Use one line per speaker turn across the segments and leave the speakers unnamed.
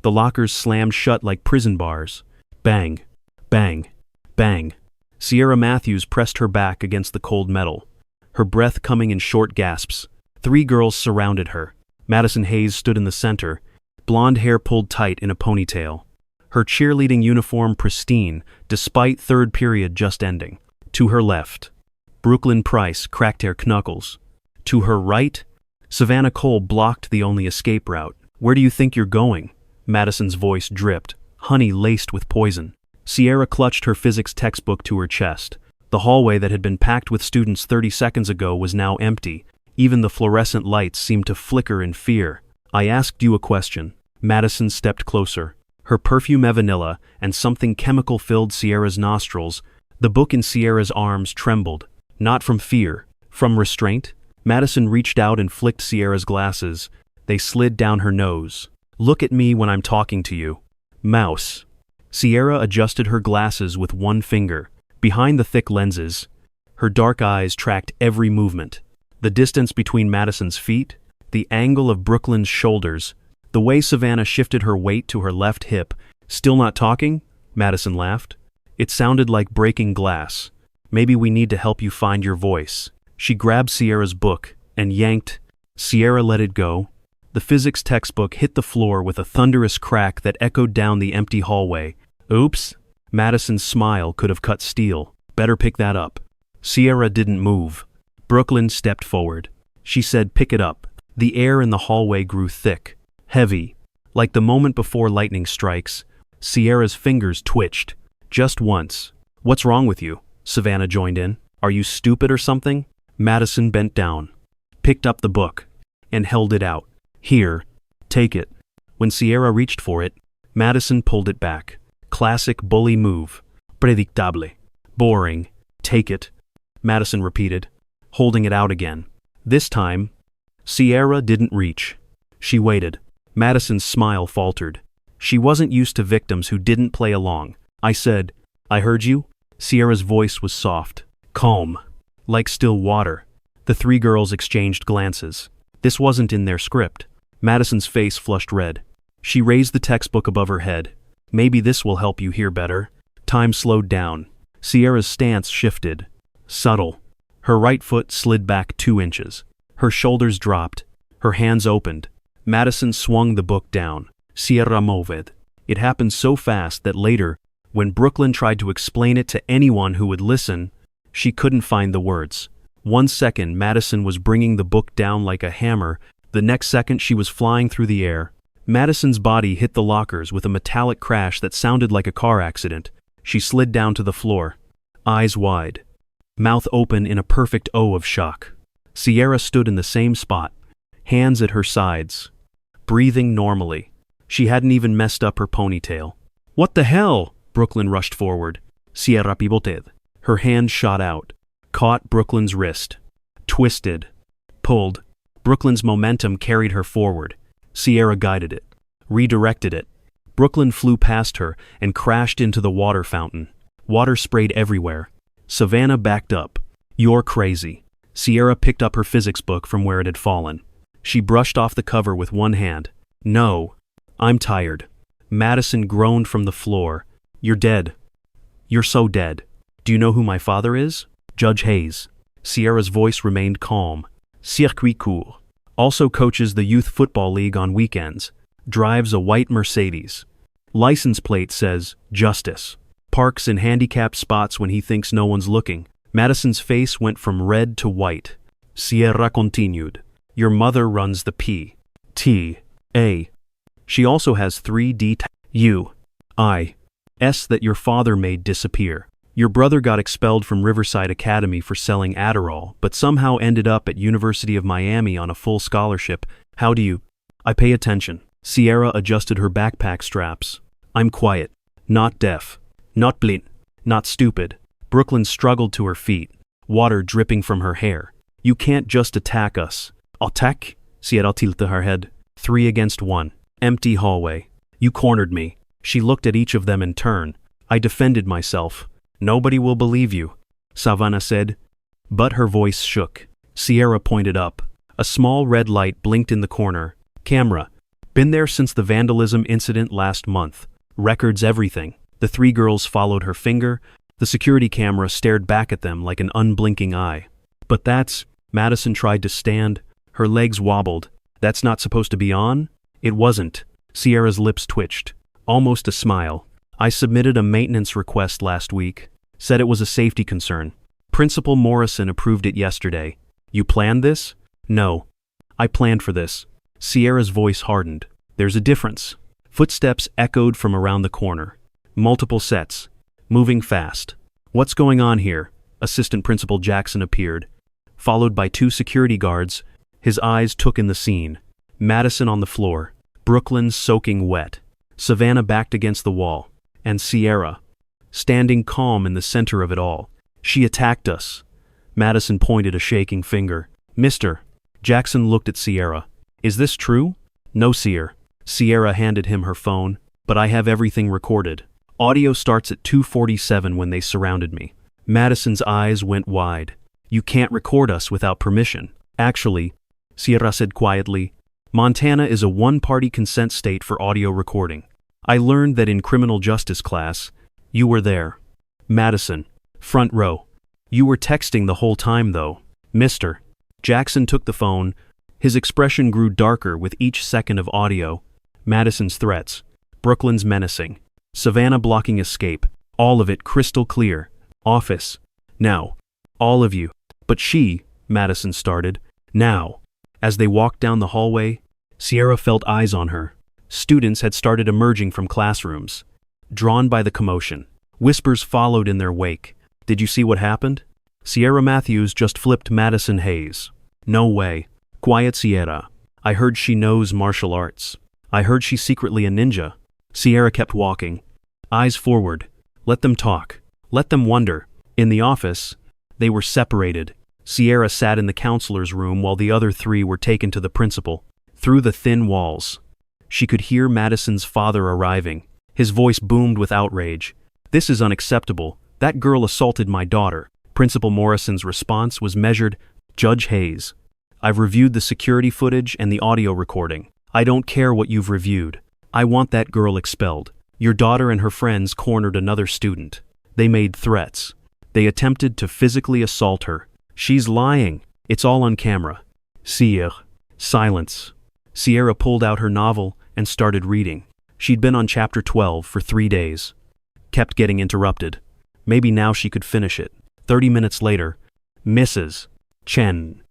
The lockers slammed shut like prison bars. Bang, bang, bang. Sierra Matthews pressed her back against the cold metal, her breath coming in short gasps. 3 girls surrounded her. Madison Hayes stood in the center, blonde hair pulled tight in a ponytail, her cheerleading uniform pristine despite third period just ending. To her left, Brooklyn Price cracked her knuckles. To her right, Savannah Cole blocked the only escape route. "Where do you think you're going?" Madison's voice dripped, honey laced with poison. Sierra clutched her physics textbook to her chest. The hallway that had been packed with students 30 seconds ago was now empty. Even the fluorescent lights seemed to flicker in fear. "I asked you a question." Madison stepped closer. Her perfume vanilla and something chemical filled Sierra's nostrils. The book in Sierra's arms trembled, not from fear, from restraint. Madison reached out and flicked Sierra's glasses. They slid down her nose. "Look at me when I'm talking to you. Mouse." Sierra adjusted her glasses with one finger. Behind the thick lenses, her dark eyes tracked every movement. The distance between Madison's feet, the angle of Brooklyn's shoulders, the way Savannah shifted her weight to her left hip. "Still not talking?" Madison laughed. "It sounded like breaking glass. Maybe we need to help you find your voice." She grabbed Sierra's book and yanked. Sierra let it go. The physics textbook hit the floor with a thunderous crack that echoed down the empty hallway. "Oops." Madison's smile could have cut steel. "Better pick that up." Sierra didn't move. Brooklyn stepped forward. She said, "Pick it up." The air in the hallway grew thick, heavy, like the moment before lightning strikes. Sierra's fingers twitched. Just once. "What's wrong with you?" Savannah joined in. "Are you stupid or something?" Madison bent down, picked up the book, and held it out. "Here, take it." When Sierra reached for it, Madison pulled it back. Classic bully move. Predictable. Boring. "Take it," Madison repeated, holding it out again. This time, Sierra didn't reach. She waited. Madison's smile faltered. She wasn't used to victims who didn't play along. "I said, I heard you." Sierra's voice was soft, calm, like still water. The 3 girls exchanged glances. This wasn't in their script. Madison's face flushed red. She raised the textbook above her head. "Maybe this will help you hear better." Time slowed down. Sierra's stance shifted. Subtle. Her right foot slid back 2 inches. Her shoulders dropped. Her hands opened. Madison swung the book down. Sierra moved. It happened so fast that later, when Brooklyn tried to explain it to anyone who would listen, she couldn't find the words. 1 second, Madison was bringing the book down like a hammer. The next second, she was flying through the air. Madison's body hit the lockers with a metallic crash that sounded like a car accident. She slid down to the floor, eyes wide, mouth open in a perfect O of shock. Sierra stood in the same spot, hands at her sides, breathing normally. She hadn't even messed up her ponytail. "What the hell?" Brooklyn rushed forward. Sierra pivoted. Her hand shot out, caught Brooklyn's wrist, twisted, pulled. Brooklyn's momentum carried her forward. Sierra guided it, redirected it. Brooklyn flew past her and crashed into the water fountain. Water sprayed everywhere. Savannah backed up. "You're crazy." Sierra picked up her physics book from where it had fallen. She brushed off the cover with one hand. "No, I'm tired." Madison groaned from the floor. "You're dead. You're so dead. Do you know who my father is?" "Judge Hayes." Sierra's voice remained calm. "Circuit court. Also coaches the youth football league on weekends. Drives a white Mercedes. License plate says, Justice. Parks in handicapped spots when he thinks no one's looking." Madison's face went from red to white. Sierra continued. "Your mother runs the P.T.A. She also has 3D U.I.S. that your father made disappear. Your brother got expelled from Riverside Academy for selling Adderall, but somehow ended up at University of Miami on a full scholarship. How do you—" "I pay attention." Sierra adjusted her backpack straps. "I'm quiet. Not deaf. Not blind. Not stupid." Brooklyn struggled to her feet, water dripping from her hair. "You can't just attack us." "Attack?" Sierra tilted her head. 3 against 1. Empty hallway. "You cornered me." She looked at each of them in turn. "I defended myself." "Nobody will believe you," Savannah said. But her voice shook. Sierra pointed up. A small red light blinked in the corner. "Camera." Been there since the vandalism incident last month. Records everything. The three girls followed her finger. The security camera stared back at them like an unblinking eye. But that's... Madison tried to stand. Her legs wobbled. That's not supposed to be on? It wasn't. Sierra's lips twitched. Almost a smile. I submitted a maintenance request last week. Said it was a safety concern. Principal Morrison approved it yesterday. You planned this? No. I planned for this. Sierra's voice hardened. There's a difference. Footsteps echoed from around the corner. Multiple sets. Moving fast. What's going on here? Assistant Principal Jackson appeared, followed by two security guards. His eyes took in the scene. Madison on the floor. Brooklyn soaking wet. Savannah backed against the wall. And Sierra, standing calm in the center of it all. She attacked us. Madison pointed a shaking finger. Mister. Jackson looked at Sierra. Is this true? No, Sierra. Sierra handed him her phone. But I have everything recorded. Audio starts at 2:47 when they surrounded me. Madison's eyes went wide. You can't record us without permission. Actually, Sierra said quietly, Montana is a one-party consent state for audio recording. I learned that in criminal justice class. You were there. Madison, front row. You were texting the whole time though. Mister. Jackson took the phone. His expression grew darker with each second of audio. Madison's threats. Brooklyn's menacing. Savannah blocking escape. All of it crystal clear. Office. Now. All of you. But she, Madison started. Now. As they walked down the hallway, Sierra felt eyes on her. Students had started emerging from classrooms. Drawn by the commotion. Whispers followed in their wake. Did you see what happened? Sierra Matthews just flipped Madison Hayes. No way. Quiet Sierra. I heard she knows martial arts. I heard she's secretly a ninja. Sierra kept walking. Eyes forward. Let them talk. Let them wonder. In the office, they were separated. Sierra sat in the counselor's room while the other three were taken to the principal. Through the thin walls, she could hear Madison's father arriving. His voice boomed with outrage. This is unacceptable. That girl assaulted my daughter. Principal Morrison's response was measured. Judge Hayes. I've reviewed the security footage and the audio recording. I don't care what you've reviewed. I want that girl expelled. Your daughter and her friends cornered another student. They made threats. They attempted to physically assault her. She's lying. It's all on camera. Sierra. Silence. Sierra pulled out her novel and started reading. She'd been on chapter 12 for 3 days. Kept getting interrupted. Maybe now she could finish it. 30 minutes later, Mrs. Chen,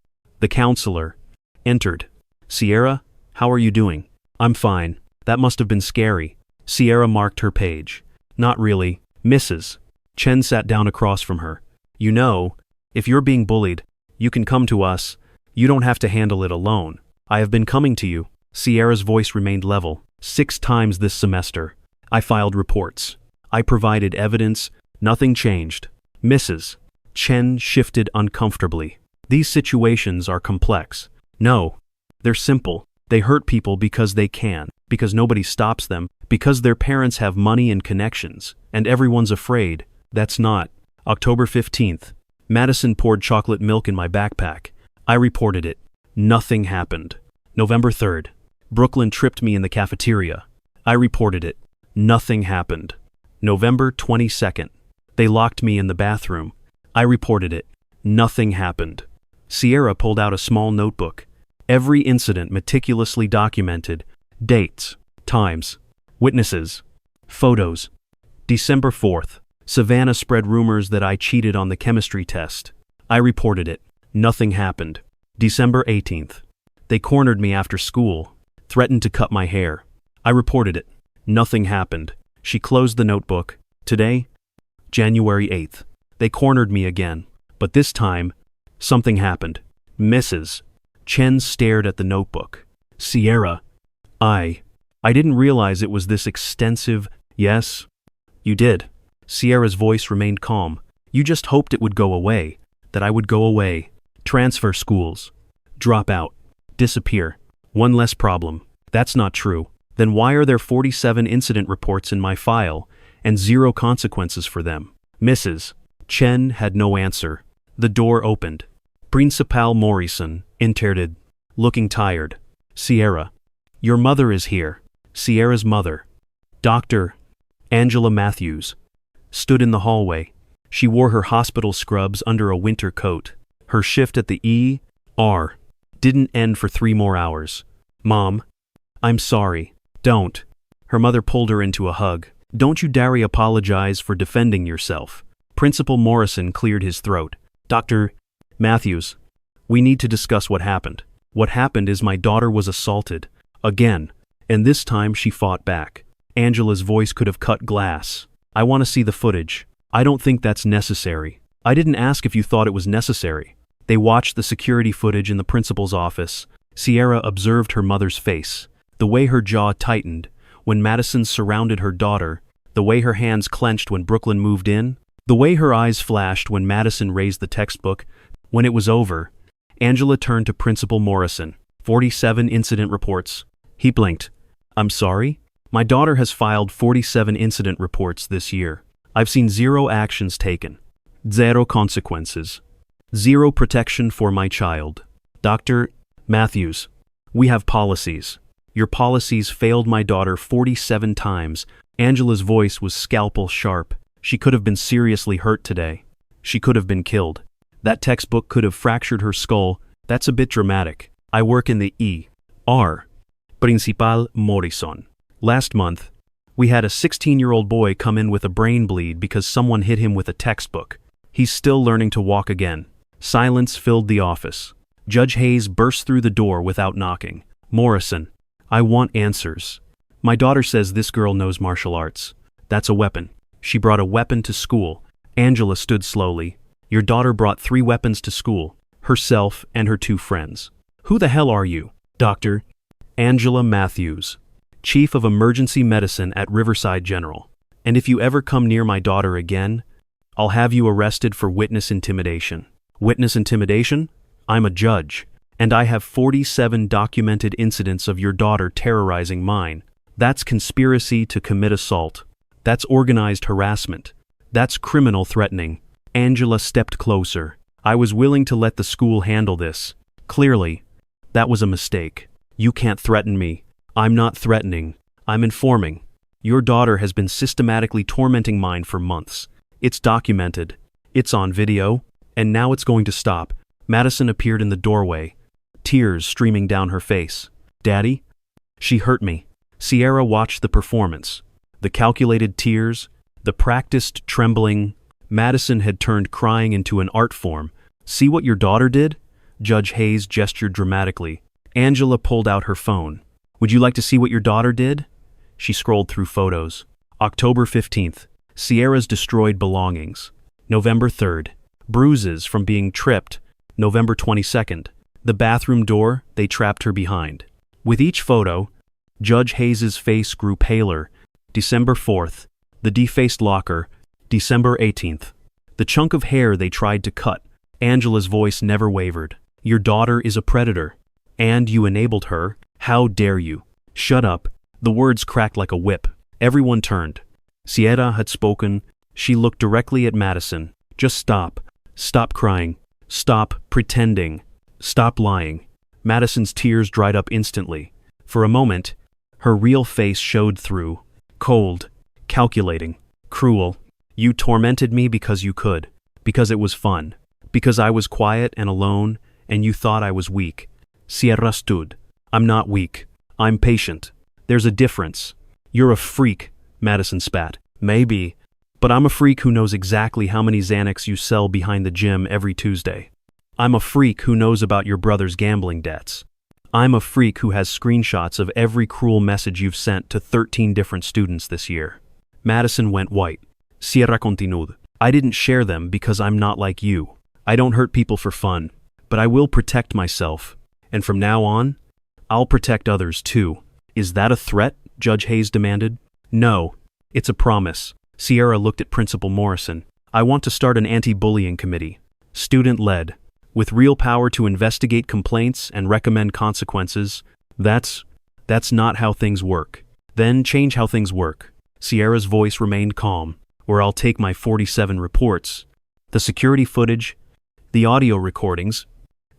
the counselor, entered. Sierra, how are you doing? I'm fine. That must have been scary. Sierra marked her page. Not really. Mrs. Chen sat down across from her. You know, if you're being bullied, you can come to us. You don't have to handle it alone. I have been coming to you. Sierra's voice remained level. 6 times this semester. I filed reports. I provided evidence. Nothing changed. Mrs. Chen shifted uncomfortably. These situations are complex. No, they're simple. They hurt people because they can, because nobody stops them, because their parents have money and connections, and everyone's afraid. That's not. October 15th. Madison poured chocolate milk in my backpack. I reported it. Nothing happened. November 3rd. Brooklyn tripped me in the cafeteria. I reported it. Nothing happened. November 22nd. They locked me in the bathroom. I reported it. Nothing happened. Sierra pulled out a small notebook. Every incident meticulously documented. Dates, times, witnesses, photos. December 4th. Savannah spread rumors that I cheated on the chemistry test. I reported it. Nothing happened. December 18th. They cornered me after school, threatened to cut my hair. I reported it. Nothing happened. She closed the notebook. Today, January 8th. They cornered me again, but this time, something happened. Mrs. Chen stared at the notebook. Sierra, I didn't realize it was this extensive. Yes, you did. Sierra's voice remained calm. You just hoped it would go away, that I would go away, transfer schools, drop out, disappear. One less problem. That's not true. Then why are there 47 incident reports in my file and 0 consequences for them? Mrs. Chen had no answer. The door opened. Principal Morrison entered, looking tired. Sierra, Your mother is here. Sierra's mother, Dr. Angela Matthews, stood in the hallway. She wore her hospital scrubs under a winter coat. Her shift at the ER didn't end for 3 more hours. Mom, I'm sorry. Don't. Her mother pulled her into a hug. Don't you dare apologize for defending yourself. Principal Morrison cleared his throat. Dr. Matthews, we need to discuss what happened. What happened is my daughter was assaulted. Again. And this time she fought back. Angela's voice could have cut glass. I want to see the footage. I don't think that's necessary. I didn't ask if you thought it was necessary. They watched the security footage in the principal's office. Sierra observed her mother's face. The way her jaw tightened when Madison surrounded her daughter. The way her hands clenched when Brooklyn moved in. The way her eyes flashed when Madison raised the textbook. When it was over, Angela turned to Principal Morrison. 47 incident reports. He blinked. I'm sorry? My daughter has filed 47 incident reports this year. I've seen 0 actions taken. 0 consequences. 0 protection for my child. Dr. Matthews, we have policies. Your policies failed my daughter 47 times. Angela's voice was scalpel sharp. She could have been seriously hurt today. She could have been killed. That textbook could have fractured her skull. That's a bit dramatic. I work in the ER. Principal Morrison. Last month, we had a 16-year-old boy come in with a brain bleed because someone hit him with a textbook. He's still learning to walk again. Silence filled the office. Judge Hayes burst through the door without knocking. Morrison, I want answers. My daughter says this girl knows martial arts. That's a weapon. She brought a weapon to school. Angela stood slowly. Your daughter brought 3 weapons to school. Herself and her 2 friends. Who the hell are you? Dr. Angela Matthews, Chief of Emergency Medicine at Riverside General. And if you ever come near my daughter again, I'll have you arrested for witness intimidation. Witness intimidation? I'm a judge, and I have 47 documented incidents of your daughter terrorizing mine. That's conspiracy to commit assault. That's organized harassment. That's criminal threatening. Angela stepped closer. I was willing to let the school handle this. Clearly, that was a mistake. You can't threaten me. I'm not threatening. I'm informing. Your daughter has been systematically tormenting mine for months. It's documented. It's on video. And now it's going to stop. Madison appeared in the doorway, tears streaming down her face. Daddy? She hurt me. Sierra watched the performance. The calculated tears, the practiced trembling. Madison had turned crying into an art form. See what your daughter did? Judge Hayes gestured dramatically. Angela pulled out her phone. Would you like to see what your daughter did? She scrolled through photos. October 15th. Sierra's destroyed belongings. November 3rd. Bruises from being tripped. November 22nd. The bathroom door they trapped her behind. With each photo, Judge Hayes's face grew paler. December 4th. The defaced locker. December 18th. The chunk of hair they tried to cut. Angela's voice never wavered. Your daughter is a predator. And you enabled her. How dare you? Shut up. The words cracked like a whip. Everyone turned. Sierra had spoken. She looked directly at Madison. Just stop. Stop crying. Stop pretending. Stop lying. Madison's tears dried up instantly. For a moment, her real face showed through. Cold. Calculating. Cruel. You tormented me because you could. Because it was fun. Because I was quiet and alone, and you thought I was weak. Sierra stood. I'm not weak. I'm patient. There's a difference. You're a freak, Madison spat. Maybe. But I'm a freak who knows exactly how many Xanax you sell behind the gym every Tuesday. I'm a freak who knows about your brother's gambling debts. I'm a freak who has screenshots of every cruel message you've sent to 13 different students this year. Madison went white. Sierra continued. I didn't share them because I'm not like you. I don't hurt people for fun, but I will protect myself. And from now on, I'll protect others too. Is that a threat? Judge Hayes demanded. No, it's a promise. Sierra looked at Principal Morrison. I want to start an anti-bullying committee. Student-led. With real power to investigate complaints and recommend consequences. That's not how things work. Then change how things work. Sierra's voice remained calm. Or I'll take my 47 reports, the security footage, the audio recordings,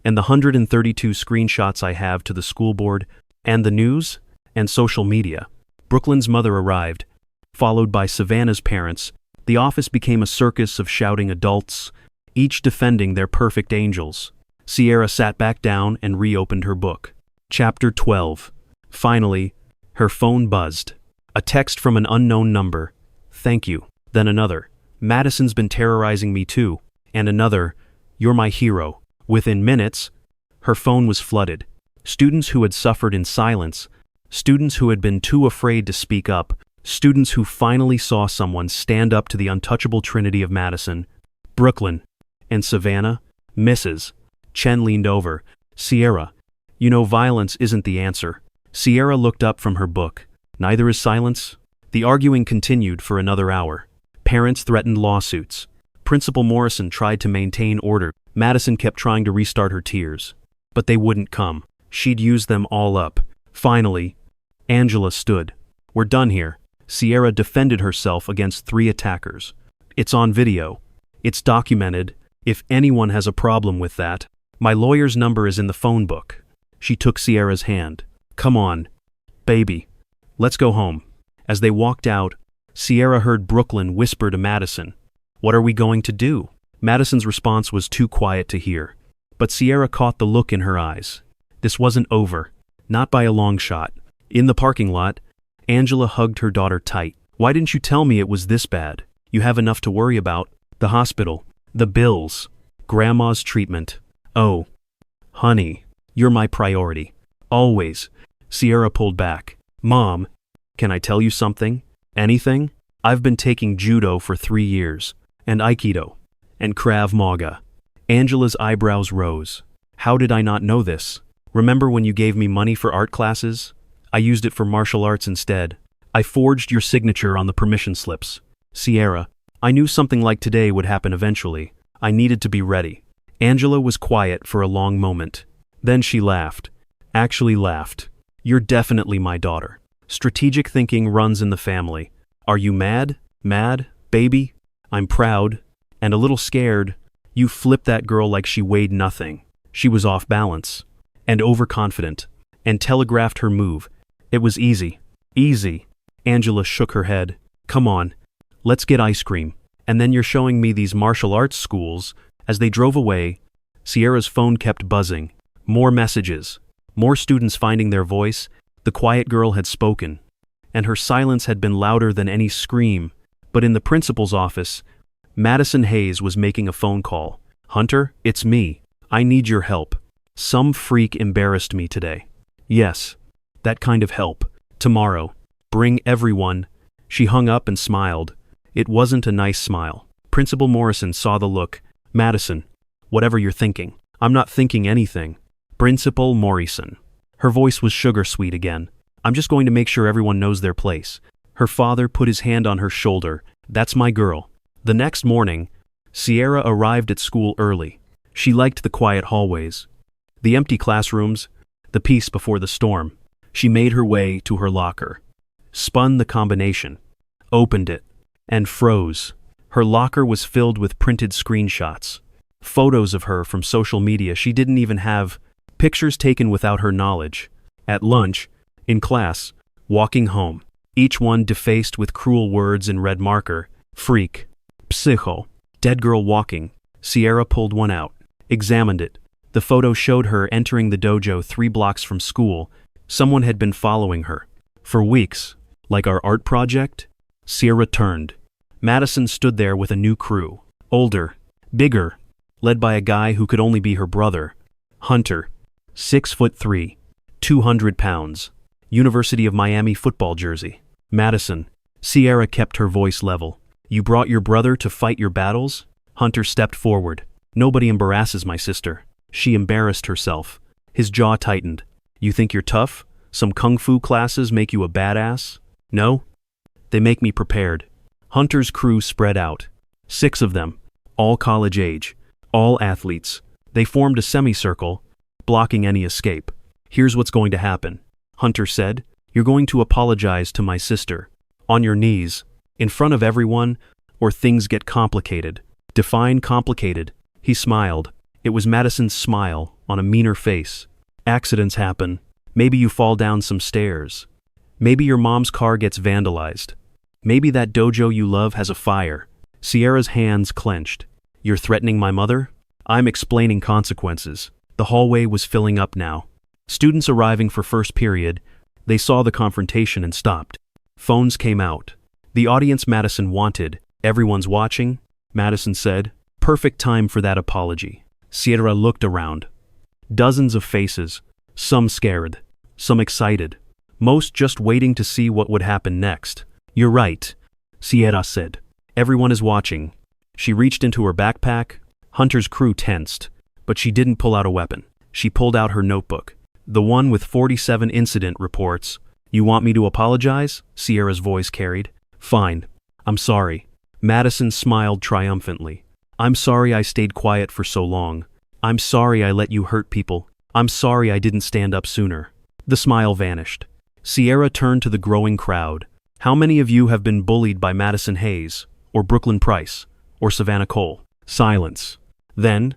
and the 132 screenshots I have to the school board and the news, and social media. Brooklyn's mother arrived, followed by Savannah's parents. The office became a circus of shouting adults, each defending their perfect angels. Sierra sat back down and reopened her book. Chapter 12. Finally, her phone buzzed. A text from an unknown number. Thank you. Then another. Madison's been terrorizing me too. And another. You're my hero. Within minutes, her phone was flooded. Students who had suffered in silence, students who had been too afraid to speak up, students who finally saw someone stand up to the untouchable trinity of Madison. Brooklyn. And Savannah. Mrs. Chen leaned over. Sierra, you know violence isn't the answer. Sierra looked up from her book. Neither is silence. The arguing continued for another hour. Parents threatened lawsuits. Principal Morrison tried to maintain order. Madison kept trying to restart her tears. But they wouldn't come. She'd used them all up. Finally, Angela stood. We're done here. Sierra defended herself against 3 attackers. It's on video. It's documented. If anyone has a problem with that, my lawyer's number is in the phone book. She took Sierra's hand. Come on, baby. Let's go home. As they walked out, Sierra heard Brooklyn whisper to Madison, What are we going to do? Madison's response was too quiet to hear, but Sierra caught the look in her eyes. This wasn't over, not by a long shot. In the parking lot, Angela hugged her daughter tight. Why didn't you tell me it was this bad? You have enough to worry about. The hospital, the bills, Grandma's treatment. Oh, honey, you're my priority. Always. Sierra pulled back. Mom, can I tell you something? Anything? I've been taking Judo for 3 years, and Aikido, and Krav Maga. Angela's eyebrows rose. How did I not know this? Remember when you gave me money for art classes? I used it for martial arts instead. I forged your signature on the permission slips. Sierra, I knew something like today would happen eventually. I needed to be ready. Angela was quiet for a long moment. Then she laughed. Actually laughed. You're definitely my daughter. Strategic thinking runs in the family. Are you mad? Mad, baby? I'm proud. And a little scared. You flipped that girl like she weighed nothing. She was off balance. And overconfident. And telegraphed her move. It was easy. Easy. Angela shook her head. Come on. Let's get ice cream. And then you're showing me these martial arts schools. As they drove away, Sierra's phone kept buzzing. More messages. More students finding their voice. The quiet girl had spoken. And her silence had been louder than any scream. But in the principal's office, Madison Hayes was making a phone call. Hunter, it's me. I need your help. Some freak embarrassed me today. Yes, that kind of help. Tomorrow. Bring everyone. She hung up and smiled. It wasn't a nice smile. Principal Morrison saw the look. Madison, whatever you're thinking. I'm not thinking anything. Principal Morrison. Her voice was sugar-sweet again. I'm just going to make sure everyone knows their place. Her father put his hand on her shoulder. That's my girl. The next morning, Sierra arrived at school early. She liked the quiet hallways, the empty classrooms, the peace before the storm. She made her way to her locker, spun the combination, opened it, and froze. Her locker was filled with printed screenshots, photos of her from social media she didn't even have, pictures taken without her knowledge, at lunch, in class, walking home, each one defaced with cruel words in red marker. Freak. Psycho. Dead girl walking. Sierra pulled one out, examined it. The photo showed her entering the dojo 3 blocks from school. Someone had been following her. For weeks. Like our art project? Sierra turned. Madison stood there with a new crew. Older. Bigger. Led by a guy who could only be her brother. Hunter. 6'3", 200 pounds. University of Miami football jersey. Madison. Sierra kept her voice level. You brought your brother to fight your battles? Hunter stepped forward. Nobody embarrasses my sister. She embarrassed herself. His jaw tightened. You think you're tough? Some kung fu classes make you a badass? No? They make me prepared. Hunter's crew spread out. 6 of them. All college age. All athletes. They formed a semicircle, blocking any escape. Here's what's going to happen. Hunter said, You're going to apologize to my sister. On your knees. In front of everyone, or things get complicated. Define complicated. He smiled. It was Madison's smile, on a meaner face. Accidents happen. Maybe you fall down some stairs. Maybe your mom's car gets vandalized. Maybe that dojo you love has a fire. Sierra's hands clenched. You're threatening my mother? I'm explaining consequences. The hallway was filling up now. Students arriving for first period, they saw the confrontation and stopped. Phones came out. The audience Madison wanted. Everyone's watching, Madison said. Perfect time for that apology. Sierra looked around. Dozens of faces, some scared, some excited, most just waiting to see what would happen next. You're right, Sierra said. Everyone is watching. She reached into her backpack. Hunter's crew tensed, but she didn't pull out a weapon. She pulled out her notebook, the one with 47 incident reports. You want me to apologize? Sierra's voice carried. Fine. I'm sorry. Madison smiled triumphantly. I'm sorry I stayed quiet for so long. I'm sorry I let you hurt people. I'm sorry I didn't stand up sooner. The smile vanished. Sierra turned to the growing crowd. How many of you have been bullied by Madison Hayes, or Brooklyn Price, or Savannah Cole? Silence. Then,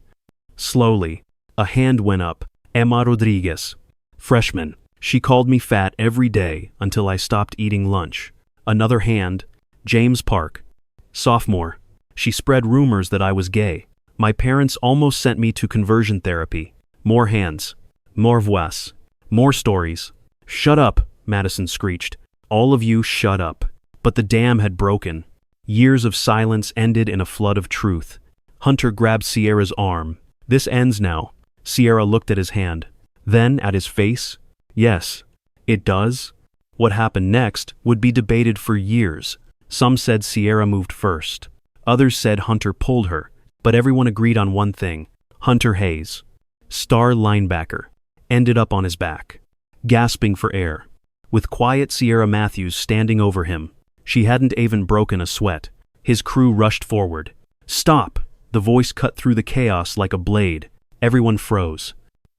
slowly, a hand went up. Emma Rodriguez. Freshman. She called me fat every day until I stopped eating lunch. Another hand. James Park. Sophomore. She spread rumors that I was gay. My parents almost sent me to conversion therapy. More hands. More voix. More stories. Shut up, Madison screeched. All of you shut up. But the dam had broken. Years of silence ended in a flood of truth. Hunter grabbed Sierra's arm. This ends now. Sierra looked at his hand. Then at his face. Yes, it does. What happened next would be debated for years. Some said Sierra moved first. Others said Hunter pulled her. But everyone agreed on one thing. Hunter Hayes, star linebacker, ended up on his back, gasping for air, with quiet Sierra Matthews standing over him. She hadn't even broken a sweat. His crew rushed forward. Stop! The voice cut through the chaos like a blade. Everyone froze.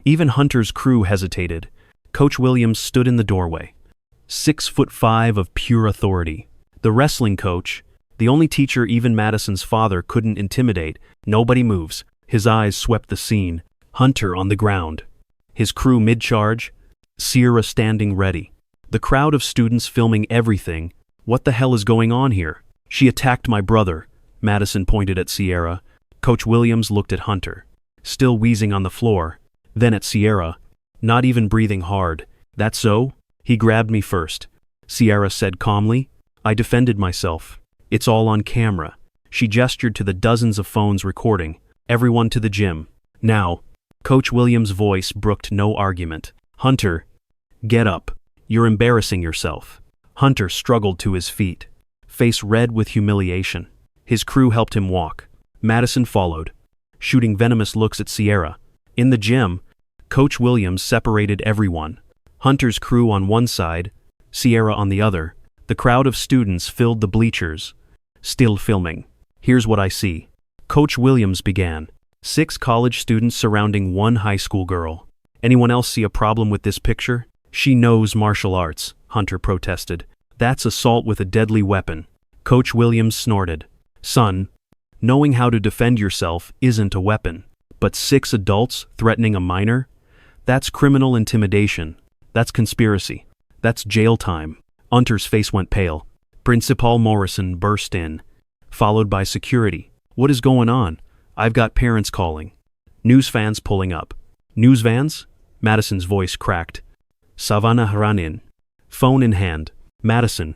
Even Hunter's crew hesitated. Coach Williams stood in the doorway. 6'5" of pure authority. The wrestling coach, the only teacher even Madison's father couldn't intimidate. Nobody moves. His eyes swept the scene. Hunter on the ground. His crew mid-charge. Sierra standing ready. The crowd of students filming everything. What the hell is going on here? She attacked my brother. Madison pointed at Sierra. Coach Williams looked at Hunter, still wheezing on the floor. Then at Sierra, not even breathing hard. That so? He grabbed me first. Sierra said calmly. I defended myself. It's all on camera. She gestured to the dozens of phones recording. Everyone to the gym. Now. Coach Williams' voice brooked no argument. Hunter, get up. You're embarrassing yourself. Hunter struggled to his feet, face red with humiliation. His crew helped him walk. Madison followed, shooting venomous looks at Sierra. In the gym, Coach Williams separated everyone. Hunter's crew on one side, Sierra on the other. The crowd of students filled the bleachers. Still filming. Here's what I see. Coach Williams began. 6 college students surrounding one high school girl. Anyone else see a problem with this picture? She knows martial arts, Hunter protested. That's assault with a deadly weapon. Coach Williams snorted. Son, knowing how to defend yourself isn't a weapon. But 6 adults threatening a minor? That's criminal intimidation. That's conspiracy. That's jail time. Hunter's face went pale. Principal Morrison burst in, followed by security. What is going on? I've got parents calling. News fans pulling up. News vans? Madison's voice cracked. Savannah ran in, phone in hand. Madison,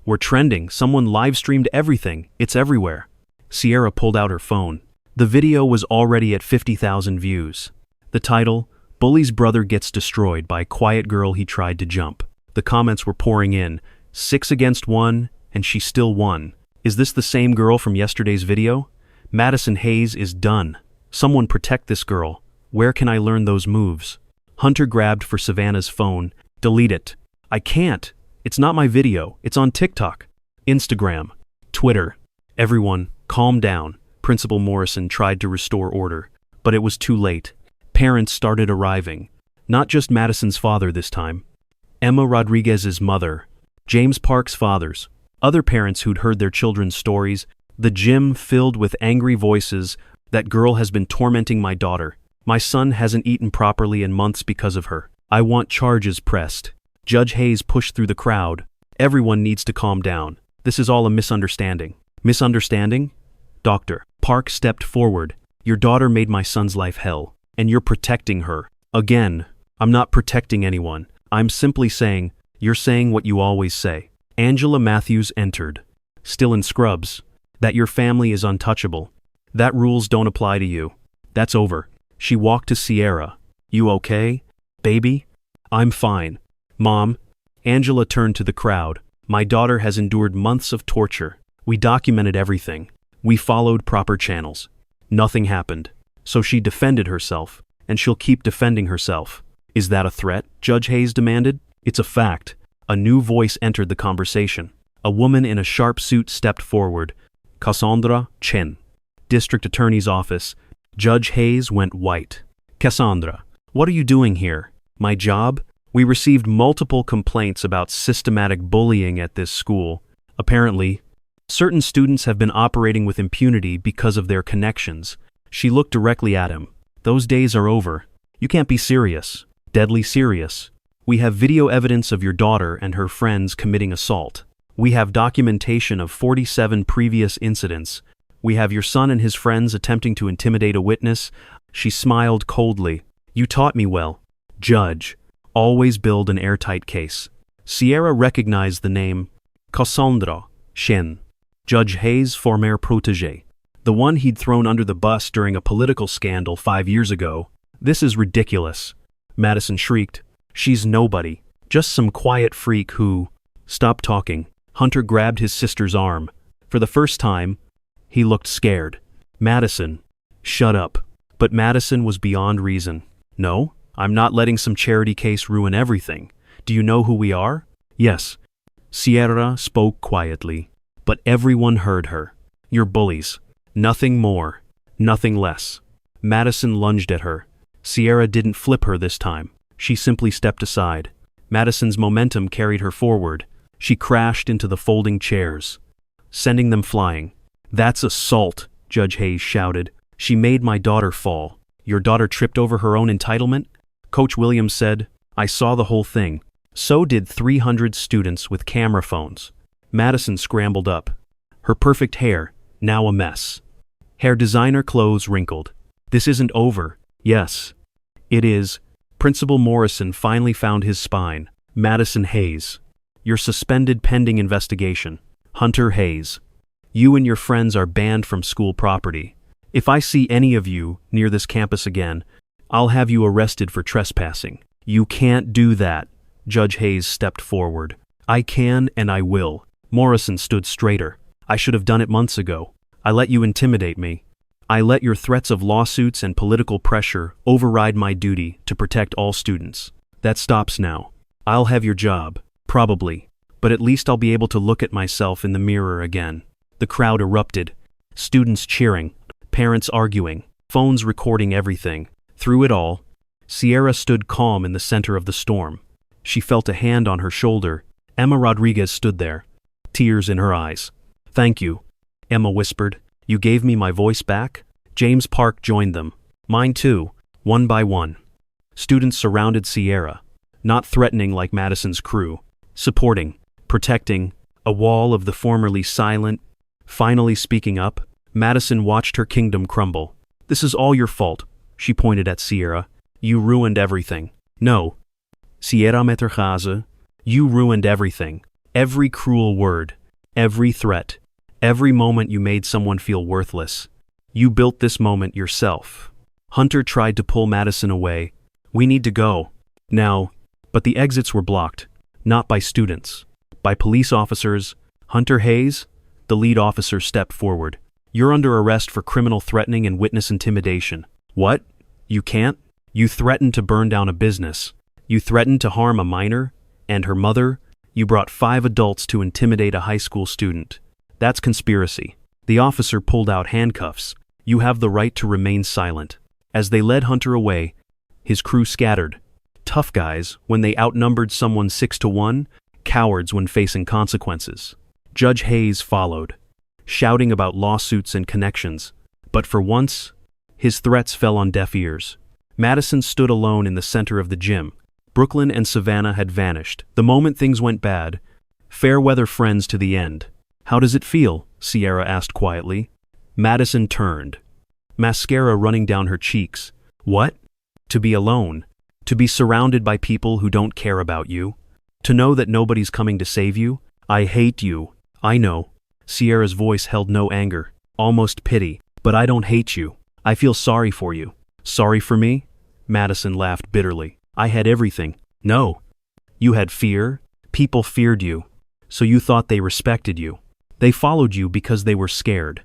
we're trending. Someone live-streamed everything. It's everywhere. Sierra pulled out her phone. The video was already at 50,000 views. The title, Bully's brother gets destroyed by quiet girl he tried to jump. The comments were pouring in. 6 against 1, and she still won. Is this the same girl from yesterday's video? Madison Hayes is done. Someone protect this girl. Where can I learn those moves? Hunter grabbed for Savannah's phone. Delete it. I can't. It's not my video. It's on TikTok, Instagram, Twitter. Everyone, calm down. Principal Morrison tried to restore order, but it was too late. Parents started arriving. Not just Madison's father this time. Emma Rodriguez's mother. James Park's fathers. Other parents who'd heard their children's stories. The gym filled with angry voices. That girl has been tormenting my daughter. My son hasn't eaten properly in months because of her. I want charges pressed. Judge Hayes pushed through the crowd. Everyone needs to calm down. This is all a misunderstanding. Misunderstanding? Doctor Park stepped forward. Your daughter made my son's life hell, and you're protecting her. Again, I'm not protecting anyone. I'm simply saying, you're saying what you always say. Angela Matthews entered, still in scrubs, that your family is untouchable. That rules don't apply to you. That's over. She walked to Sierra. You okay, baby? I'm fine. Mom. Angela turned to the crowd. My daughter has endured months of torture. We documented everything. We followed proper channels. Nothing happened. So she defended herself, and she'll keep defending herself. Is that a threat? Judge Hayes demanded. It's a fact. A new voice entered the conversation. A woman in a sharp suit stepped forward. Cassandra Chen. District Attorney's Office. Judge Hayes went white. Cassandra, what are you doing here? My job? We received multiple complaints about systematic bullying at this school. Apparently, certain students have been operating with impunity because of their connections. She looked directly at him. Those days are over. You can't be serious. Deadly serious. We have video evidence of your daughter and her friends committing assault. We have documentation of 47 previous incidents. We have your son and his friends attempting to intimidate a witness. She smiled coldly. You taught me well. Judge, always build an airtight case. Sierra recognized the name Cassandra Chen. Judge Hayes' former protégé. The one he'd thrown under the bus during a political scandal 5 years ago. This is ridiculous. Madison shrieked. She's nobody. Just some quiet freak who… Stop talking. Hunter grabbed his sister's arm. For the first time, he looked scared. Madison, shut up. But Madison was beyond reason. No, I'm not letting some charity case ruin everything. Do you know who we are? Yes. Sierra spoke quietly, but everyone heard her. You're bullies. Nothing more. Nothing less. Madison lunged at her. Sierra didn't flip her this time. She simply stepped aside. Madison's momentum carried her forward. She crashed into the folding chairs, sending them flying. That's assault, Judge Hayes shouted. She made my daughter fall. Your daughter tripped over her own entitlement? Coach Williams said. I saw the whole thing. So did 300 students with camera phones. Madison scrambled up. Her perfect hair, now a mess. Hair designer clothes wrinkled. This isn't over. Yes, it is. Principal Morrison finally found his spine. Madison Hayes. You're suspended pending investigation. Hunter Hayes. You and your friends are banned from school property. If I see any of you near this campus again, I'll have you arrested for trespassing. You can't do that. Judge Hayes stepped forward. I can and I will. Morrison stood straighter. I should have done it months ago. I let you intimidate me. I let your threats of lawsuits and political pressure override my duty to protect all students. That stops now. I'll have your job, probably, but at least I'll be able to look at myself in the mirror again. The crowd erupted. Students cheering, parents arguing, phones recording everything. Through it all, Sierra stood calm in the center of the storm. She felt a hand on her shoulder. Emma Rodriguez stood there, tears in her eyes. Thank you, Emma whispered. You gave me my voice back? James Park joined them. Mine too, one by one. Students surrounded Sierra, not threatening like Madison's crew, supporting, protecting, a wall of the formerly silent, finally speaking up. Madison watched her kingdom crumble. This is all your fault, she pointed at Sierra. You ruined everything. No. Sierra Meterhaze, you ruined everything. Every cruel word, every threat, every moment you made someone feel worthless. You built this moment yourself. Hunter tried to pull Madison away. We need to go. Now. But the exits were blocked. Not by students. By police officers. Hunter Hayes, the lead officer, stepped forward. You're under arrest for criminal threatening and witness intimidation. What? You can't? You threatened to burn down a business. You threatened to harm a minor and her mother. You brought 5 adults to intimidate a high school student. That's conspiracy. The officer pulled out handcuffs. You have the right to remain silent. As they led Hunter away, his crew scattered. Tough guys when they outnumbered someone 6-1, cowards when facing consequences. Judge Hayes followed, shouting about lawsuits and connections. But for once, his threats fell on deaf ears. Madison stood alone in the center of the gym, Brooklyn and Savannah had vanished. The moment things went bad. Fair weather friends to the end. How does it feel? Sierra asked quietly. Madison turned. Mascara running down her cheeks. What? To be alone. To be surrounded by people who don't care about you. To know that nobody's coming to save you. I hate you. I know. Sierra's voice held no anger, almost pity. But I don't hate you. I feel sorry for you. Sorry for me? Madison laughed bitterly. I had everything. No. You had fear. People feared you. So you thought they respected you. They followed you because they were scared.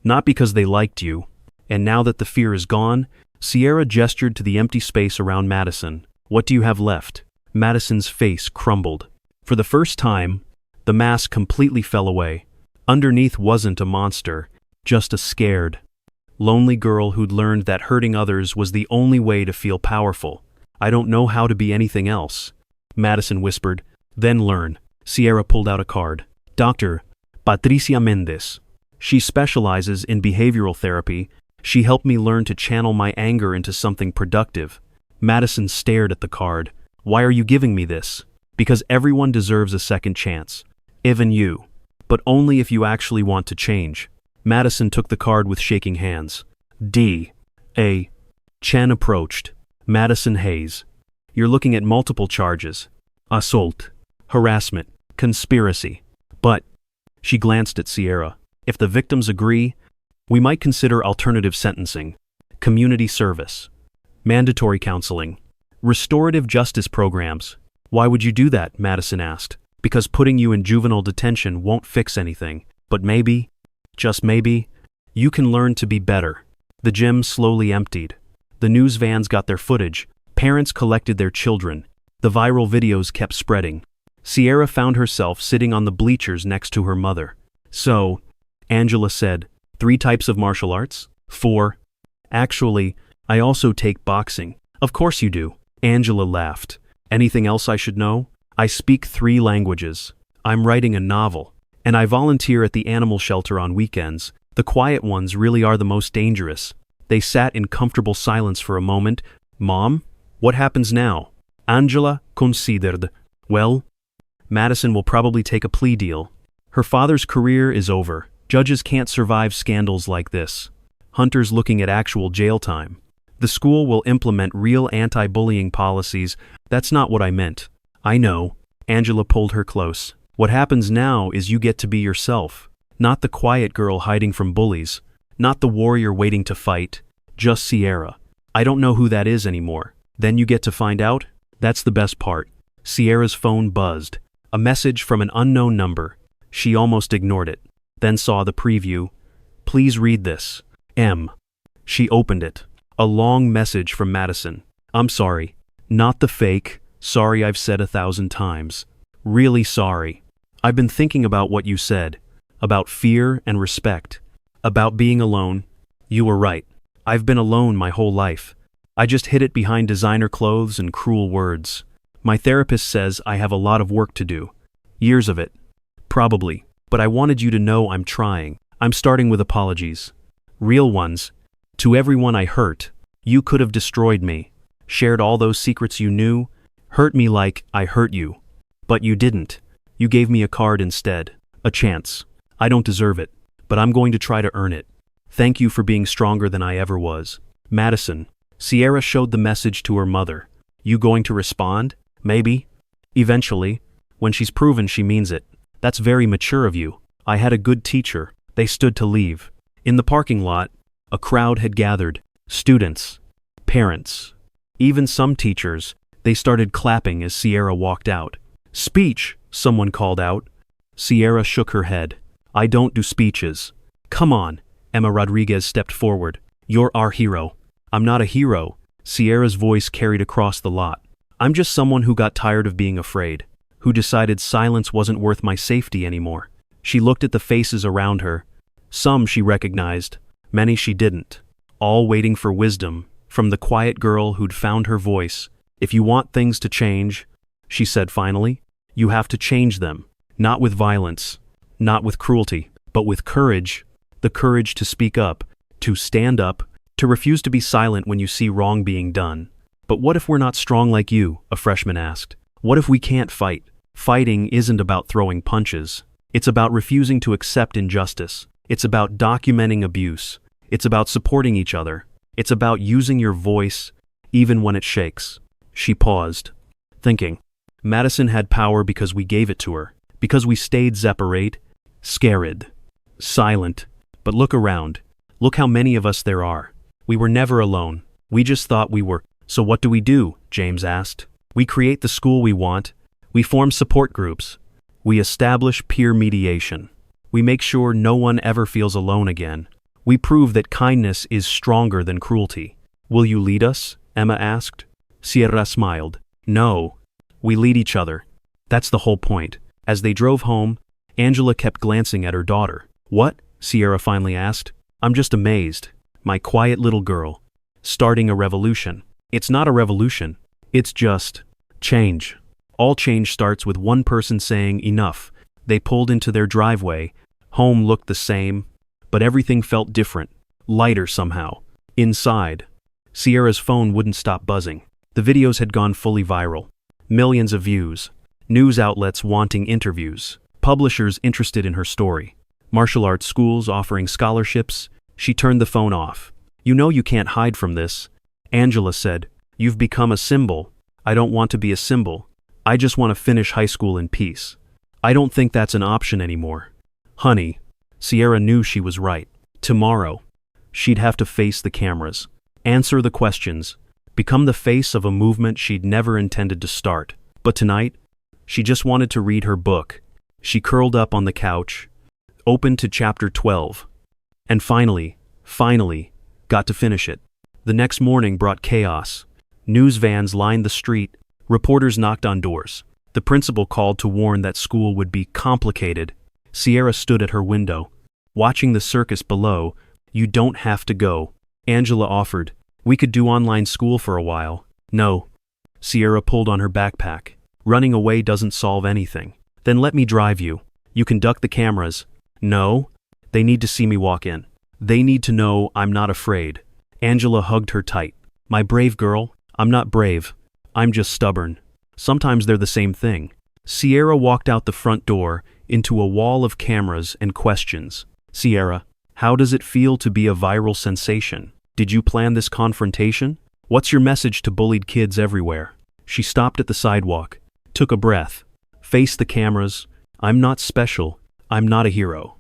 Not because they liked you. And now that the fear is gone, Sierra gestured to the empty space around Madison. What do you have left? Madison's face crumbled. For the first time, the mask completely fell away. Underneath wasn't a monster, just a scared, lonely girl who'd learned that hurting others was the only way to feel powerful. I don't know how to be anything else, Madison whispered. Then learn. Sierra pulled out a card. Dr. Patricia Mendez. She specializes in behavioral therapy. She helped me learn to channel my anger into something productive. Madison stared at the card. Why are you giving me this? Because everyone deserves a second chance. Even you. But only if you actually want to change. Madison took the card with shaking hands. D.A. Chen approached. Madison Hayes. You're looking at multiple charges. Assault. Harassment. Conspiracy. But, she glanced at Sierra, if the victims agree, we might consider alternative sentencing, community service, mandatory counseling, restorative justice programs. Why would you do that? Madison asked. Because putting you in juvenile detention won't fix anything, but maybe, just maybe, you can learn to be better. The gym slowly emptied. The news vans got their footage. Parents collected their children. The viral videos kept spreading. Sierra found herself sitting on the bleachers next to her mother. So, Angela said, 3 types of martial arts? 4. Actually, I also take boxing. Of course you do. Angela laughed. Anything else I should know? I speak 3 languages. I'm writing a novel. And I volunteer at the animal shelter on weekends. The quiet ones really are the most dangerous. They sat in comfortable silence for a moment. Mom? What happens now? Angela considered. Well, Madison will probably take a plea deal. Her father's career is over. Judges can't survive scandals like this. Hunter's looking at actual jail time. The school will implement real anti-bullying policies. That's not what I meant. I know. Angela pulled her close. What happens now is you get to be yourself. Not the quiet girl hiding from bullies. Not the warrior waiting to fight. Just Sierra. I don't know who that is anymore. Then you get to find out? That's the best part. Sierra's phone buzzed. A message from an unknown number. She almost ignored it. Then saw the preview. Please read this. M. She opened it. A long message from Madison. I'm sorry. Not the fake. Sorry I've said 1,000 times. Really sorry. I've been thinking about what you said. About fear and respect. About being alone. You were right. I've been alone my whole life. I just hid it behind designer clothes and cruel words. My therapist says I have a lot of work to do. Years of it. Probably. But I wanted you to know I'm trying. I'm starting with apologies. Real ones. To everyone I hurt. You could have destroyed me. Shared all those secrets you knew. Hurt me like I hurt you. But you didn't. You gave me a card instead. A chance. I don't deserve it. But I'm going to try to earn it. Thank you for being stronger than I ever was. Madison. Sierra showed the message to her mother. You going to respond? Maybe. Eventually. When she's proven she means it. That's very mature of you. I had a good teacher. They stood to leave. In the parking lot, a crowd had gathered. Students. Parents. Even some teachers. They started clapping as Sierra walked out. Speech, someone called out. Sierra shook her head. I don't do speeches. Come on. Emma Rodriguez stepped forward. You're our hero. I'm not a hero. Sierra's voice carried across the lot. I'm just someone who got tired of being afraid. Who decided silence wasn't worth my safety anymore. She looked at the faces around her. Some she recognized, many she didn't. All waiting for wisdom, from the quiet girl who'd found her voice. If you want things to change, she said finally, you have to change them. Not with violence, not with cruelty, but with courage. The courage to speak up, to stand up, to refuse to be silent when you see wrong being done. But what if we're not strong like you? A freshman asked. What if we can't fight? Fighting isn't about throwing punches. It's about refusing to accept injustice. It's about documenting abuse. It's about supporting each other. It's about using your voice, even when it shakes. She paused, thinking. Madison had power because we gave it to her, because we stayed separate, scared, silent. But look around. Look how many of us there are. We were never alone. We just thought we were. So what do? James asked. We create the school we want. We form support groups. We establish peer mediation. We make sure no one ever feels alone again. We prove that kindness is stronger than cruelty. Will you lead us? Emma asked. Sierra smiled. No. We lead each other. That's the whole point. As they drove home, Angela kept glancing at her daughter. What? Sierra finally asked. I'm just amazed. My quiet little girl. Starting a revolution. It's not a revolution. It's just change. All change starts with one person saying enough. They pulled into their driveway. Home looked the same, but everything felt different, lighter somehow. Inside, Sierra's phone wouldn't stop buzzing. The videos had gone fully viral. Millions of views. News outlets wanting interviews. Publishers interested in her story. Martial arts schools offering scholarships. She turned the phone off. You know you can't hide from this. Angela said, You've become a symbol. I don't want to be a symbol. I just want to finish high school in peace. I don't think that's an option anymore. Honey, Sierra knew she was right. Tomorrow, she'd have to face the cameras, answer the questions, become the face of a movement she'd never intended to start. But tonight, she just wanted to read her book. She curled up on the couch, opened to chapter 12, and finally, got to finish it. The next morning brought chaos. News vans lined the street. Reporters knocked on doors. The principal called to warn that school would be complicated. Sierra stood at her window, watching the circus below. You don't have to go, Angela offered. We could do online school for a while. No. Sierra pulled on her backpack. Running away doesn't solve anything. Then let me drive you. You can duck the cameras. No. They need to see me walk in. They need to know I'm not afraid. Angela hugged her tight. My brave girl, I'm not brave. I'm just stubborn. Sometimes they're the same thing. Sierra walked out the front door into a wall of cameras and questions. Sierra, how does it feel to be a viral sensation? Did you plan this confrontation? What's your message to bullied kids everywhere? She stopped at the sidewalk, took a breath, faced the cameras. I'm not special. I'm not a hero.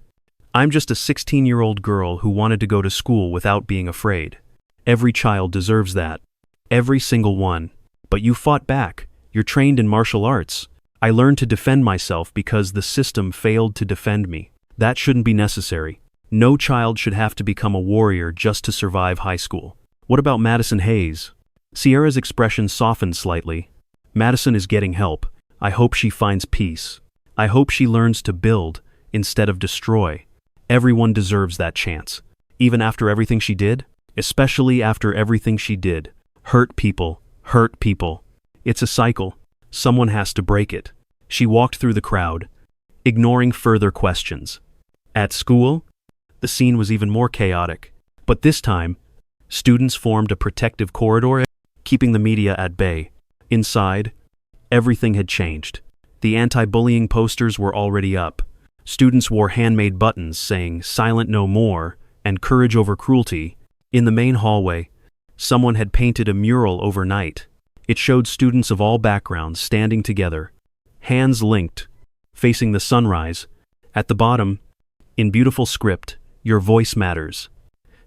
I'm just a 16-year-old girl who wanted to go to school without being afraid. Every child deserves that. Every single one. But you fought back. You're trained in martial arts. I learned to defend myself because the system failed to defend me. That shouldn't be necessary. No child should have to become a warrior just to survive high school. What about Madison Hayes? Sierra's expression softened slightly. Madison is getting help. I hope she finds peace. I hope she learns to build instead of destroy. Everyone deserves that chance. Even after everything she did? Especially after everything she did. Hurt people. It's a cycle. Someone has to break it. She walked through the crowd, ignoring further questions. At school, the scene was even more chaotic. But this time, students formed a protective corridor, keeping the media at bay. Inside, everything had changed. The anti-bullying posters were already up. Students wore handmade buttons saying "Silent no more" and "Courage over cruelty." In the main hallway, someone had painted a mural overnight. It showed students of all backgrounds standing together, hands linked, facing the sunrise. At the bottom, in beautiful script, "Your voice matters."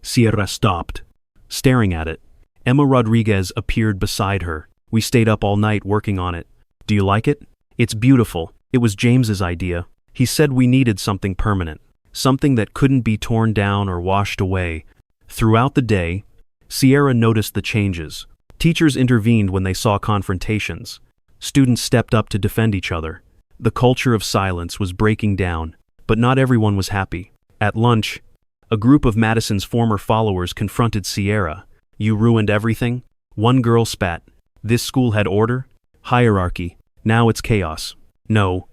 Sierra stopped, staring at it. Emma Rodriguez appeared beside her. We stayed up all night working on it. Do you like it? It's beautiful. It was James's idea. He said we needed something permanent, something that couldn't be torn down or washed away. Throughout the day, Sierra noticed the changes. Teachers intervened when they saw confrontations. Students stepped up to defend each other. The culture of silence was breaking down, but not everyone was happy. At lunch, a group of Madison's former followers confronted Sierra. You ruined everything? One girl spat. This school had order, hierarchy. Now it's chaos. No,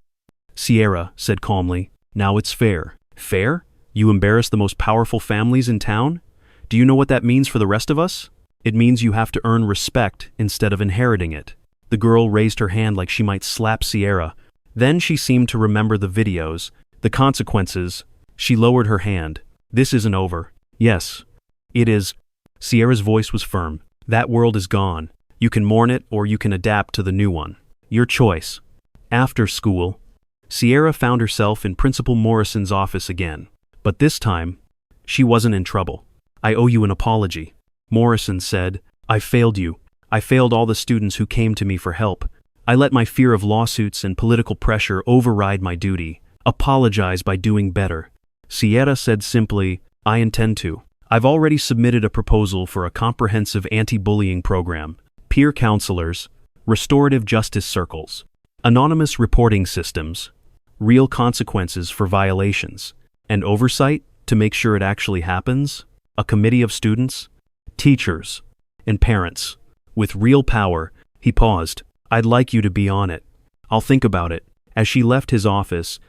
Sierra said calmly. Now it's fair. Fair? You embarrass the most powerful families in town? Do you know what that means for the rest of us? It means you have to earn respect instead of inheriting it. The girl raised her hand like she might slap Sierra. Then she seemed to remember the videos, the consequences. She lowered her hand. This isn't over. Yes, it is. Sierra's voice was firm. That world is gone. You can mourn it or you can adapt to the new one. Your choice. After school, Sierra found herself in Principal Morrison's office again. But this time, she wasn't in trouble. I owe you an apology. Morrison said, I failed you. I failed all the students who came to me for help. I let my fear of lawsuits and political pressure override my duty. Apologize by doing better. Sierra said simply, I intend to. I've already submitted a proposal for a comprehensive anti-bullying program, peer counselors, restorative justice circles, anonymous reporting systems, real consequences for violations, and oversight to make sure it actually happens, a committee of students, teachers, and parents. With real power, he paused. I'd like you to be on it. I'll think about it. As she left his office,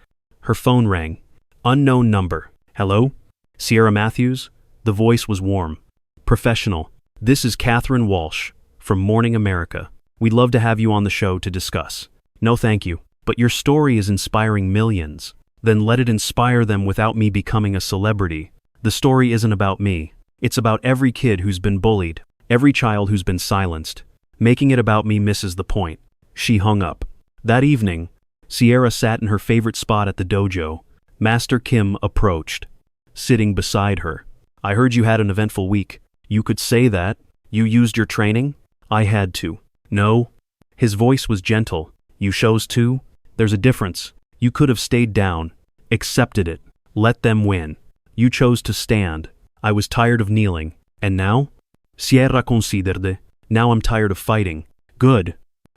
her phone rang. Unknown number. Hello? Sierra Matthews? The voice was warm. Professional. This is Catherine Walsh, from Morning America. We'd love to have you on the show to discuss. No thank you, but your story is inspiring millions. Then let it inspire them without me becoming a celebrity. The story isn't about me. It's about every kid who's been bullied, every child who's been silenced. Making it about me misses the point. She hung up. That evening, Sierra sat in her favorite spot at the dojo. Master Kim approached, sitting beside her. I heard you had an eventful week. You could say that. You used your training? I had to. No. His voice was gentle. You chose to? There's a difference. You could have stayed down, accepted it, let them win. You chose to stand. I was tired of kneeling. And now? Sierra considerde. Now I'm tired of fighting. Good.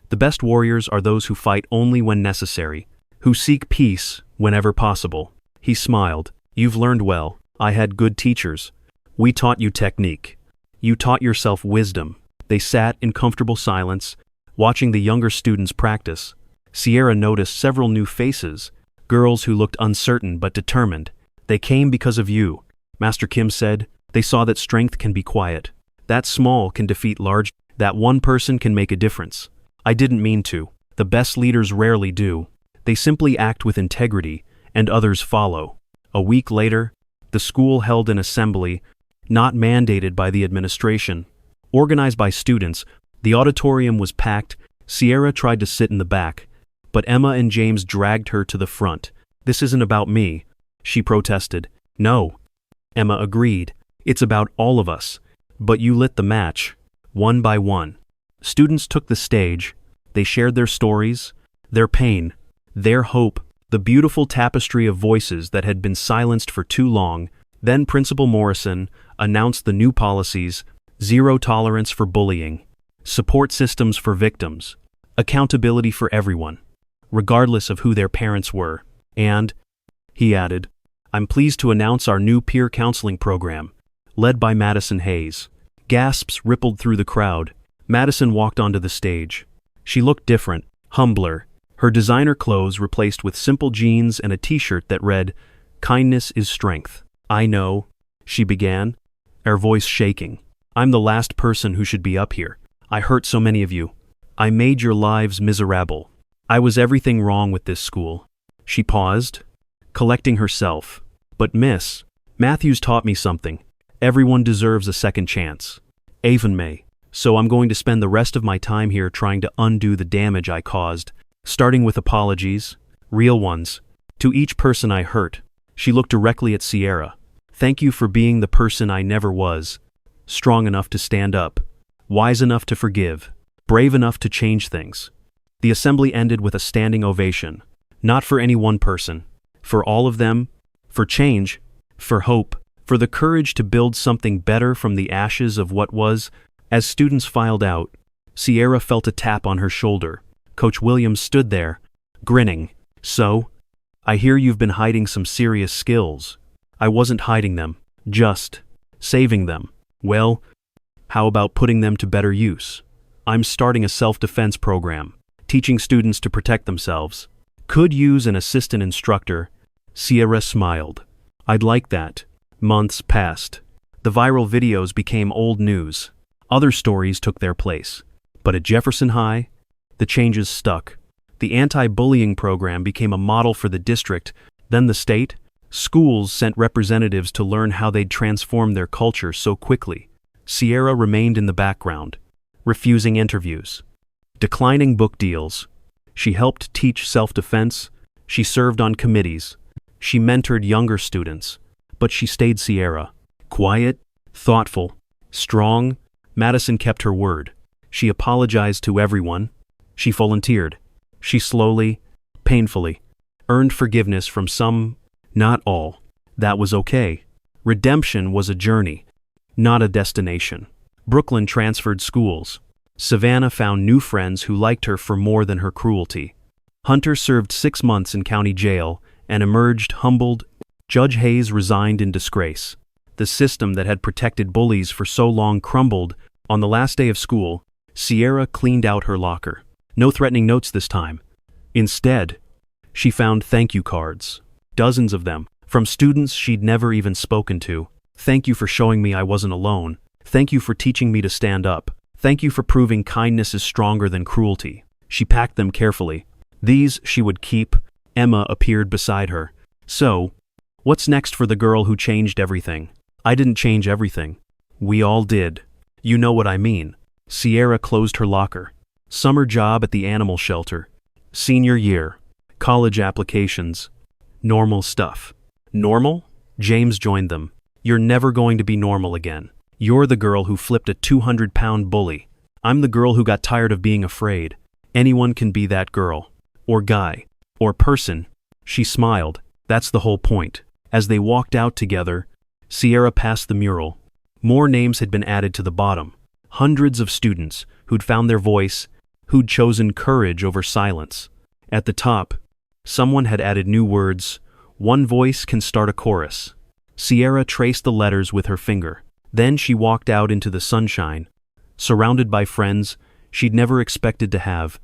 The best warriors are those who fight only when necessary, who seek peace whenever possible. He smiled. You've learned well. I had good teachers. We taught you technique. You taught yourself wisdom. They sat in comfortable silence, watching the younger students practice. Sierra noticed several new faces, girls who looked uncertain but determined. They came because of you, Master Kim said. They saw that strength can be quiet. That small can defeat large. That one person can make a difference. I didn't mean to. The best leaders rarely do. They simply act with integrity, and others follow. A week later, the school held an assembly, not mandated by the administration. Organized by students, the auditorium was packed. Sierra tried to sit in the back, but Emma and James dragged her to the front. This isn't about me, she protested. No. Emma agreed. It's about all of us. But you lit the match, one by one. Students took the stage. They shared their stories, their pain, their hope, the beautiful tapestry of voices that had been silenced for too long. Then Principal Morrison announced the new policies: zero tolerance for bullying, support systems for victims, accountability for everyone, regardless of who their parents were. And, he added, I'm pleased to announce our new peer counseling program, led by Madison Hayes. Gasps rippled through the crowd. Madison walked onto the stage. She looked different, humbler, her designer clothes replaced with simple jeans and a t-shirt that read, Kindness is strength. I know, she began, her voice shaking. I'm the last person who should be up here. I hurt so many of you. I made your lives miserable. I was everything wrong with this school. She paused, collecting herself. But Miss Matthews taught me something. Everyone deserves a second chance. Even me. So I'm going to spend the rest of my time here trying to undo the damage I caused, starting with apologies, real ones, to each person I hurt. She looked directly at Sierra. Thank you for being the person I never was, strong enough to stand up, wise enough to forgive, brave enough to change things. The assembly ended with a standing ovation, not for any one person, for all of them, for change, for hope, for the courage to build something better from the ashes of what was. As students filed out, Sierra felt a tap on her shoulder. Coach Williams stood there, grinning. So, I hear you've been hiding some serious skills. I wasn't hiding them, just saving them. Well, how about putting them to better use? I'm starting a self-defense program, teaching students to protect themselves. Could use an assistant instructor. Sierra smiled. I'd like that. Months passed. The viral videos became old news. Other stories took their place. But at Jefferson High, the changes stuck. The anti-bullying program became a model for the district, then the state. Schools sent representatives to learn how they'd transform their culture so quickly. Sierra remained in the background, refusing interviews, declining book deals. She helped teach self-defense, she served on committees, she mentored younger students, but she stayed Sierra. Quiet, thoughtful, strong, Madison kept her word. She apologized to everyone. She volunteered. She slowly, painfully, earned forgiveness from some, not all. That was okay. Redemption was a journey, not a destination. Brooklyn transferred schools. Savannah found new friends who liked her for more than her cruelty. Hunter served 6 months in county jail and emerged humbled. Judge Hayes resigned in disgrace. The system that had protected bullies for so long crumbled. On the last day of school, Sierra cleaned out her locker. No threatening notes this time. Instead, she found thank you cards. Dozens of them, from students she'd never even spoken to. Thank you for showing me I wasn't alone. Thank you for teaching me to stand up. Thank you for proving kindness is stronger than cruelty. She packed them carefully. These she would keep. Emma appeared beside her. So, what's next for the girl who changed everything? I didn't change everything. We all did. You know what I mean. Sierra closed her locker. Summer job at the animal shelter. Senior year. College applications. Normal stuff. Normal? James joined them. You're never going to be normal again. You're the girl who flipped a 200-pound bully. I'm the girl who got tired of being afraid. Anyone can be that girl. Or guy. Or person. She smiled. That's the whole point. As they walked out together, Sierra passed the mural. More names had been added to the bottom. Hundreds of students who'd found their voice, who'd chosen courage over silence. At the top, someone had added new words. One voice can start a chorus. Sierra traced the letters with her finger. Then she walked out into the sunshine, surrounded by friends she'd never expected to have,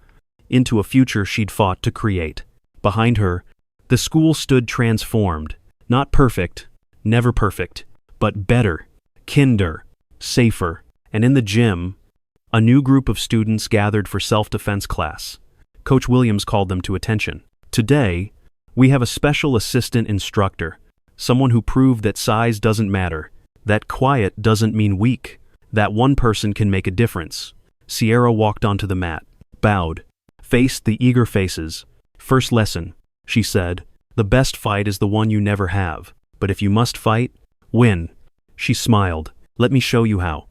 into a future she'd fought to create. Behind her, the school stood transformed, not perfect, never perfect, but better, kinder, safer. And in the gym, a new group of students gathered for self-defense class. Coach Williams called them to attention. Today, we have a special assistant instructor, someone who proved that size doesn't matter, that quiet doesn't mean weak, that one person can make a difference. Sierra walked onto the mat, bowed, faced the eager faces. First lesson, she said, the best fight is the one you never have, but if you must fight, win. She smiled. Let me show you how.